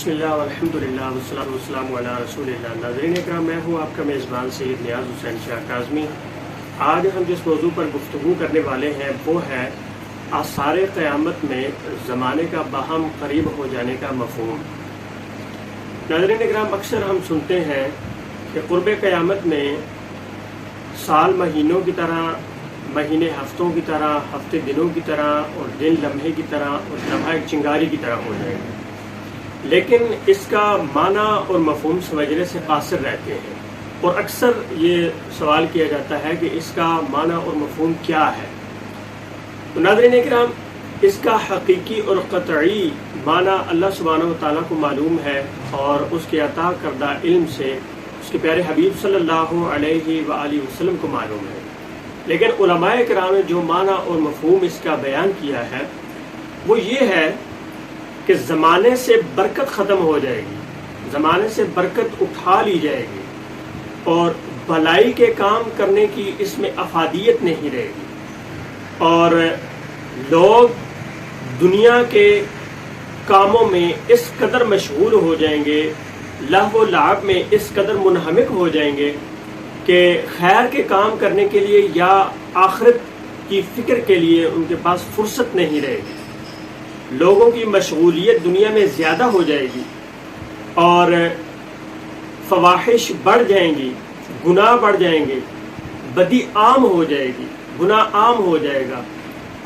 بسم اللہ والحمدللہ والصلاۃ والسلام علی رسول اللہ۔ ناظرین اکرام، میں ہوں آپ کا میزبان سید نیاز حسین شاہ کاظمی۔ آج ہم جس موضوع پر گفتگو کرنے والے ہیں وہ ہے آثار قیامت میں زمانے کا باہم قریب ہو جانے کا مفہوم۔ ناظرین اکرام، اکثر ہم سنتے ہیں کہ قرب قیامت میں سال مہینوں کی طرح، مہینے ہفتوں کی طرح، ہفتے دنوں کی طرح اور دن لمحے کی طرح اور لمحہ ایک چنگاری کی طرح ہو جائے گا، لیکن اس کا معنی اور مفہوم سمجھنے سے قاصر رہتے ہیں، اور اکثر یہ سوال کیا جاتا ہے کہ اس کا معنی اور مفہوم کیا ہے۔ تو ناظرین اکرام، اس کا حقیقی اور قطعی معنی اللہ سبحانہ و تعالیٰ کو معلوم ہے، اور اس کے عطا کردہ علم سے اس کے پیارے حبیب صلی اللہ علیہ وآلہ وسلم کو معلوم ہے۔ لیکن علماء کرام نے جو معنی اور مفہوم اس کا بیان کیا ہے وہ یہ ہے کہ زمانے سے برکت ختم ہو جائے گی، زمانے سے برکت اٹھا لی جائے گی، اور بھلائی کے کام کرنے کی اس میں افادیت نہیں رہے گی، اور لوگ دنیا کے کاموں میں اس قدر مشغول ہو جائیں گے، لہو و لعب میں اس قدر منہمک ہو جائیں گے کہ خیر کے کام کرنے کے لیے یا آخرت کی فکر کے لیے ان کے پاس فرصت نہیں رہے گی۔ لوگوں کی مشغولیت دنیا میں زیادہ ہو جائے گی، اور فواحش بڑھ جائیں گی، گناہ بڑھ جائیں گے، بدی عام ہو جائے گی، گناہ عام ہو جائے گا،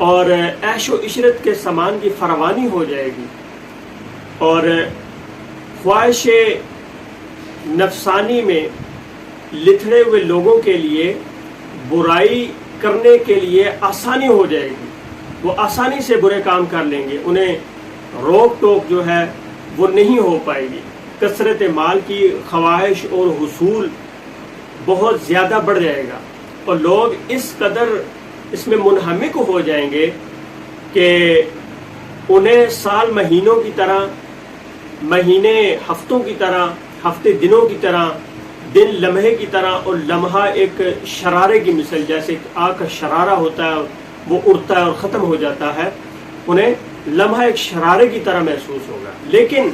اور عیش و عشرت کے سامان کی فراوانی ہو جائے گی، اور خواہش نفسانی میں لتھڑے ہوئے لوگوں کے لیے برائی کرنے کے لیے آسانی ہو جائے گی، وہ آسانی سے برے کام کر لیں گے، انہیں روک ٹوک جو ہے وہ نہیں ہو پائے گی۔ کثرت مال کی خواہش اور حصول بہت زیادہ بڑھ جائے گا، اور لوگ اس قدر اس میں منہمک ہو جائیں گے کہ انہیں سال مہینوں کی طرح، مہینے ہفتوں کی طرح، ہفتے دنوں کی طرح، دن لمحے کی طرح، اور لمحہ ایک شرارے کی مثل، جیسے آگ کا شرارہ ہوتا ہے وہ اڑتا ہے اور ختم ہو جاتا ہے، انہیں لمحہ ایک شرارے کی طرح محسوس ہوگا۔ لیکن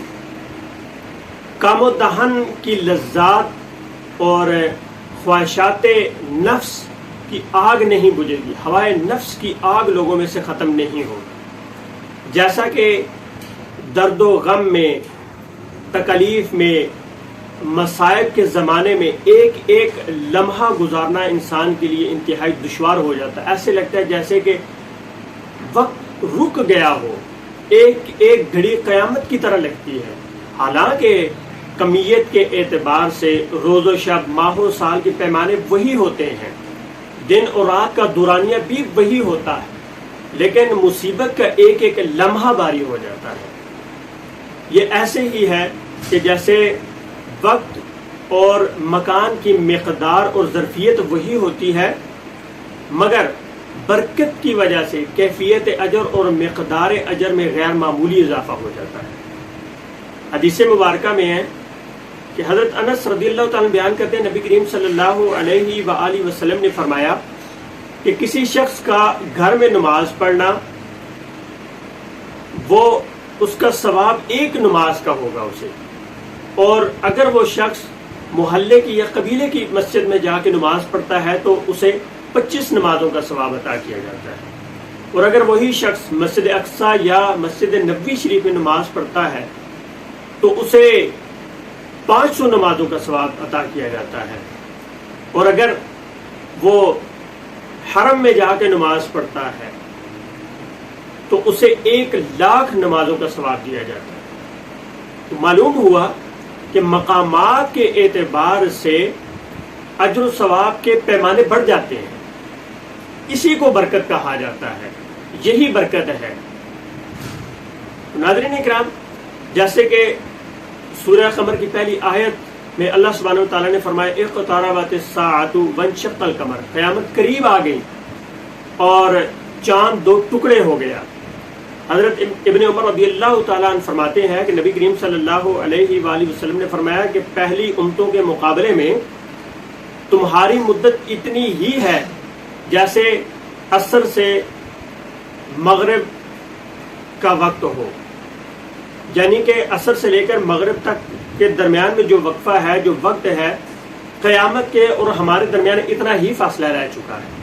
کام و دہن کی لذات اور خواہشات نفس کی آگ نہیں بجھے گی، ہوائے نفس کی آگ لوگوں میں سے ختم نہیں ہوگی۔ جیسا کہ درد و غم میں، تکلیف میں، مصائب کے زمانے میں ایک ایک لمحہ گزارنا انسان کے لیے انتہائی دشوار ہو جاتا ہے، ایسے لگتا ہے جیسے کہ وقت رک گیا ہو، ایک ایک گھڑی قیامت کی طرح لگتی ہے، حالانکہ کمیت کے اعتبار سے روز و شب، ماہ و سال کے پیمانے وہی ہوتے ہیں، دن اور رات کا دورانیہ بھی وہی ہوتا ہے، لیکن مصیبت کا ایک ایک لمحہ باری ہو جاتا ہے۔ یہ ایسے ہی ہے کہ جیسے وقت اور مکان کی مقدار اور ظرفیت وہی ہوتی ہے، مگر برکت کی وجہ سے کیفیت اجر اور مقدار اجر میں غیر معمولی اضافہ ہو جاتا ہے۔ حدیث مبارکہ میں ہے کہ حضرت انس رضی اللہ تعالیٰ بیان کرتے ہیں، نبی کریم صلی اللہ علیہ وآلہ وسلم نے فرمایا کہ کسی شخص کا گھر میں نماز پڑھنا، وہ اس کا ثواب ایک نماز کا ہوگا اسے، اور اگر وہ شخص محلے کی یا قبیلے کی مسجد میں جا کے نماز پڑھتا ہے تو اسے 25 نمازوں کا ثواب عطا کیا جاتا ہے، اور اگر وہی شخص مسجد اقصیٰ یا مسجد نبوی شریف میں نماز پڑھتا ہے تو اسے 500 نمازوں کا ثواب عطا کیا جاتا ہے، اور اگر وہ حرم میں جا کے نماز پڑھتا ہے تو اسے 1,00,000 نمازوں کا ثواب دیا جاتا ہے۔ تو معلوم ہوا کہ مقامات کے اعتبار سے اجر و ثواب کے پیمانے بڑھ جاتے ہیں، اسی کو برکت کہا جاتا ہے، یہی برکت ہے۔ ناظرین اکرام، جیسے کہ سورہ قمر کی پہلی آیت میں اللہ سبحانہ وتعالیٰ نے فرمایا اقتربت الساعۃ وانشق القمر، قیامت قریب آ گئی اور چاند 2 ٹکڑے ہو گیا۔ حضرت ابن عمر رضی اللہ تعالیٰ عنہ فرماتے ہیں کہ نبی کریم صلی اللہ علیہ وآلہ وسلم نے فرمایا کہ پہلی امتوں کے مقابلے میں تمہاری مدت اتنی ہی ہے جیسے عصر سے مغرب کا وقت ہو، یعنی کہ عصر سے لے کر مغرب تک کے درمیان میں جو وقفہ ہے، جو وقت ہے، قیامت کے اور ہمارے درمیان اتنا ہی فاصلہ رہ چکا ہے۔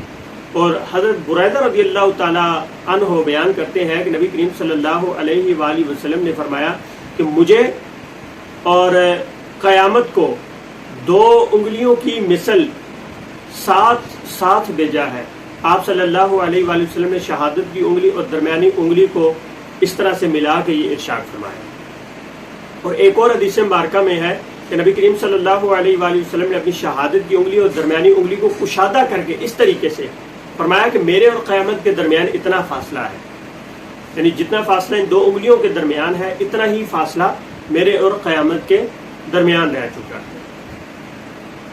اور حضرت بریدہ رضی اللہ تعالیٰ عنہ بیان کرتے ہیں کہ نبی کریم صلی اللہ علیہ وآلہ وسلم نے فرمایا کہ مجھے اور قیامت کو 2 انگلیوں کی مثل ساتھ بھیجا ہے۔ آپ صلی اللہ علیہ وآلہ وسلم نے شہادت کی انگلی اور درمیانی انگلی کو اس طرح سے ملا کے یہ ارشاد فرمایا۔ اور ایک اور حدیث مبارکہ میں ہے کہ نبی کریم صلی اللہ علیہ وآلہ وسلم نے اپنی شہادت کی انگلی اور درمیانی انگلی کو کشادہ کر کے اس طریقے سے فرمایا کہ میرے اور قیامت کے درمیان اتنا فاصلہ ہے، یعنی جتنا فاصلہ ان 2 انگلیوں کے درمیان ہے اتنا ہی فاصلہ میرے اور قیامت کے درمیان رہ چکا ہے۔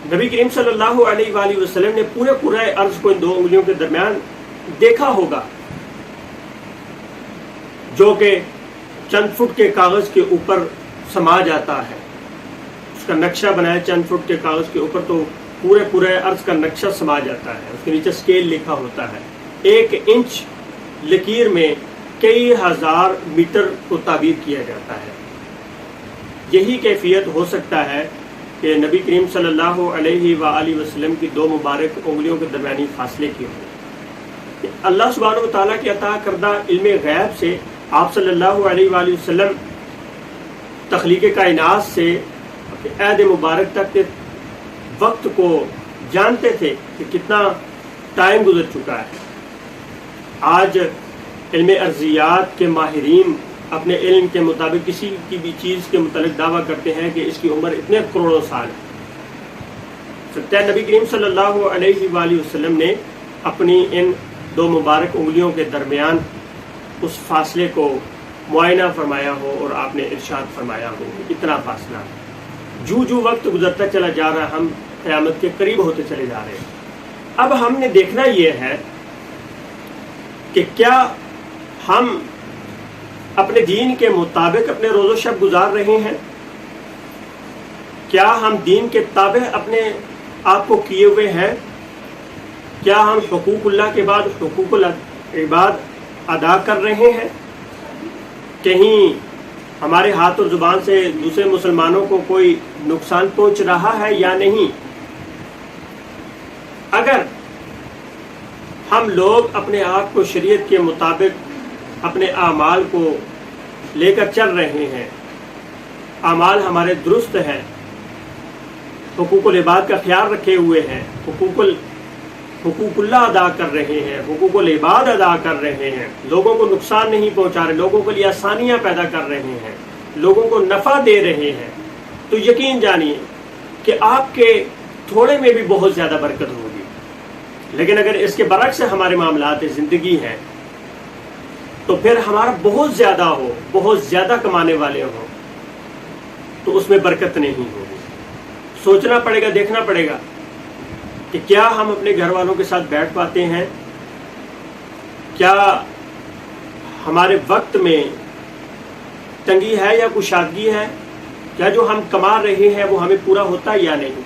نبی کریم صلی اللہ علیہ وآلہ وسلم نے پورے عرض کو ان 2 انگلیوں کے درمیان دیکھا ہوگا، جو کہ چند فٹ کے کاغذ کے اوپر سما جاتا ہے۔ اس کا نقشہ بنایا چند فٹ کے کاغذ کے اوپر تو پورے عرض کا نقشہ سما جاتا ہے، اس کے نیچے اسکیل لکھا ہوتا ہے۔ 1 انچ لکیر میں کئی ہزار میٹر کو تعبیر کیا جاتا ہے۔ یہی کیفیت ہو سکتا ہے کہ نبی کریم صلی اللہ علیہ وآلہ وسلم کی 2 مبارک انگلیوں کے درمیانی فاصلے کی ہو۔ اللہ سبحانہ و تعالیٰ کی عطا کردہ علم غیب سے آپ صلی اللہ علیہ وآلہ وسلم تخلیق کائنات سے عہد مبارک تک کے وقت کو جانتے تھے کہ کتنا ٹائم گزر چکا ہے۔ آج علم ارضیات کے ماہرین اپنے علم کے مطابق کسی کی بھی چیز کے متعلق دعویٰ کرتے ہیں کہ اس کی عمر اتنے کروڑوں سال ہے۔ سکتا ہے نبی کریم صلی اللہ علیہ وآلہ وسلم نے اپنی ان 2 مبارک انگلیوں کے درمیان اس فاصلے کو معائنہ فرمایا ہو اور آپ نے ارشاد فرمایا ہو کہ اتنا فاصلہ ہے۔ جو وقت گزرتا چلا جا رہا ہے، ہم قیامت کے قریب ہوتے چلے جا رہے ہیں۔ اب ہم نے دیکھنا یہ ہے کہ کیا ہم اپنے دین کے مطابق اپنے روز و شب گزار رہے ہیں؟ کیا ہم دین کے تابع اپنے آپ کو کیے ہوئے ہیں؟ کیا ہم حقوق اللہ کے بعد حقوق العباد ادا کر رہے ہیں؟ کہیں ہمارے ہاتھ اور زبان سے دوسرے مسلمانوں کو کوئی نقصان پہنچ رہا ہے یا نہیں؟ اگر ہم لوگ اپنے آپ کو شریعت کے مطابق اپنے اعمال کو لے کر چل رہے ہیں، اعمال ہمارے درست ہیں، حقوق العباد کا خیال رکھے ہوئے ہیں، حقوق اللہ ادا کر رہے ہیں، حقوق العباد ادا کر رہے ہیں، لوگوں کو نقصان نہیں پہنچا رہے، لوگوں کے لیے آسانیاں پیدا کر رہے ہیں، لوگوں کو نفع دے رہے ہیں، تو یقین جانیے کہ آپ کے تھوڑے میں بھی بہت زیادہ برکت ہوگی۔ لیکن اگر اس کے برعکس ہمارے معاملات زندگی ہیں تو پھر ہمارا بہت زیادہ ہو، بہت زیادہ کمانے والے ہوں تو اس میں برکت نہیں ہوگی۔ سوچنا پڑے گا، دیکھنا پڑے گا کہ کیا ہم اپنے گھر والوں کے ساتھ بیٹھ پاتے ہیں، کیا ہمارے وقت میں تنگی ہے یا کشادگی ہے، کیا جو ہم کما رہے ہیں وہ ہمیں پورا ہوتا یا نہیں۔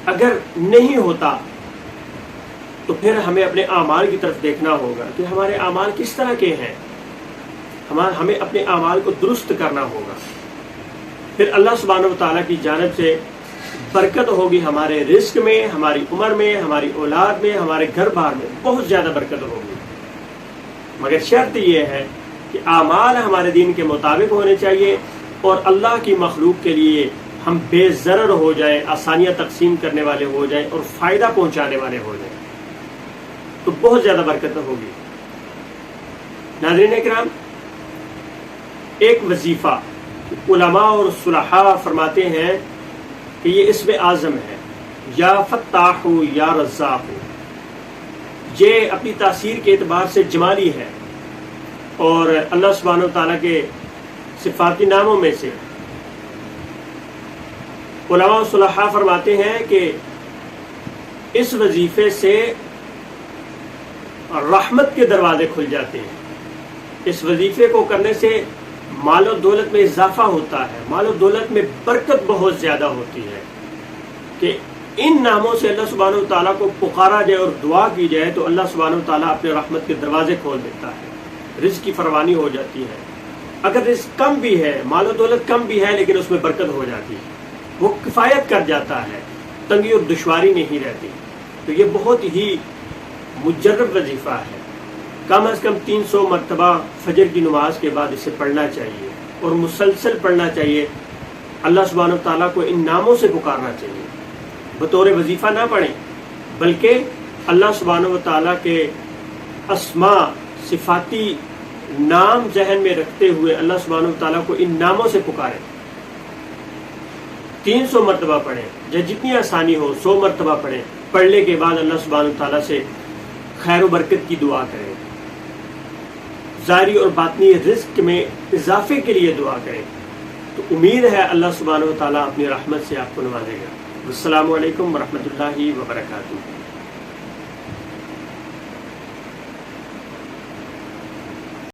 اگر نہیں ہوتا تو پھر ہمیں اپنے اعمال کی طرف دیکھنا ہوگا کہ ہمارے اعمال کس طرح کے ہیں، ہمیں اپنے اعمال کو درست کرنا ہوگا۔ پھر اللہ سبحانہ و تعالیٰ کی جانب سے برکت ہوگی، ہمارے رزق میں، ہماری عمر میں، ہماری اولاد میں، ہمارے گھر بار میں بہت زیادہ برکت ہوگی۔ مگر شرط یہ ہے کہ اعمال ہمارے دین کے مطابق ہونے چاہیے اور اللہ کی مخلوق کے لیے ہم بے ضرر ہو جائیں، آسانیاں تقسیم کرنے والے ہو جائیں اور فائدہ پہنچانے والے ہو جائیں، تو بہت زیادہ برکت ہوگی۔ ناظرین اکرام، ایک وظیفہ علماء اور صلحاء فرماتے ہیں کہ یہ اسم اعظم ہے، یا فتاح یا رزاق، یہ اپنی تاثیر کے اعتبار سے جمالی ہے اور اللہ سبحانہ و تعالیٰ کے صفاتی ناموں میں سے۔ علماء و صلحاء فرماتے ہیں کہ اس وظیفے سے رحمت کے دروازے کھل جاتے ہیں۔ اس وظیفے کو کرنے سے مال و دولت میں اضافہ ہوتا ہے، مال و دولت میں برکت بہت زیادہ ہوتی ہے کہ ان ناموں سے اللہ سبحانہ و تعالیٰ کو پکارا جائے اور دعا کی جائے تو اللہ سبحانہ و تعالیٰ اپنے رحمت کے دروازے کھول دیتا ہے، رزق کی فراوانی ہو جاتی ہے۔ اگر رزق کم بھی ہے، مال و دولت کم بھی ہے، لیکن اس میں برکت ہو جاتی ہے، وہ کفایت کر جاتا ہے، تنگی اور دشواری نہیں رہتی. تو یہ بہت ہی مجرب وظیفہ ہے. کم از کم 300 مرتبہ فجر کی نماز کے بعد اسے پڑھنا چاہیے اور مسلسل پڑھنا چاہیے. اللہ سبحانہ و تعالیٰ کو ان ناموں سے پکارنا چاہیے. بطور وظیفہ نہ پڑھیں، بلکہ اللہ سبحانہ و تعالیٰ کے اسماء صفاتی نام ذہن میں رکھتے ہوئے اللہ سبحانہ و تعالیٰ کو ان ناموں سے پکاریں. 300 مرتبہ پڑھیں، یا جتنی آسانی ہو 100 مرتبہ پڑھیں. پڑھنے کے بعد اللہ سبحانہ و تعالیٰ سے خیر و برکت کی دعا کریں، ظاہری اور باطنی رزق میں اضافے کے لیے دعا کریں. تو امید ہے اللہ سبحانہ و تعالیٰ اپنی رحمت سے آپ کو نوازے گا. السلام علیکم ورحمۃ اللہ وبرکاتہ.